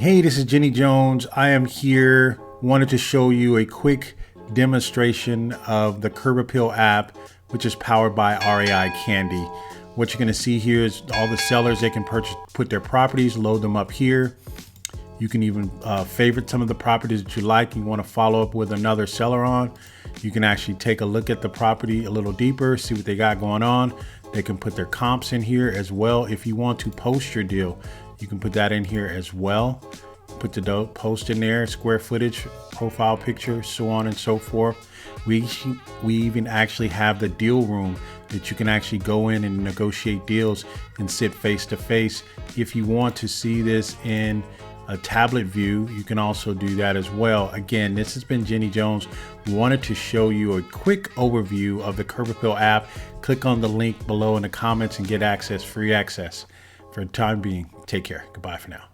Hey, this is Jenny Jones. I am here, wanted to show you a quick demonstration of the Curbappeal app, which is powered by REI Candy. What you're going to see here is all the sellers, they can put their properties, load them up here. You can even favorite some of the properties that you like. You want to follow up with another seller on. You can actually take a look at the property a little deeper, see what they got going on. They can put their comps in here as well. If you want to post your deal, you can put that in here as well. Put the post in there, square footage, profile picture, so on and so forth. We even actually have the deal room that you can actually go in and negotiate deals and sit face to face. If you want to see this in a tablet view, you can also do that as well. Again, this has been Jenny Jones. Wanted to show you a quick overview of the Curbappeal app. Click on the link below in the comments and get access, free access. For the time being, take care. Goodbye for now.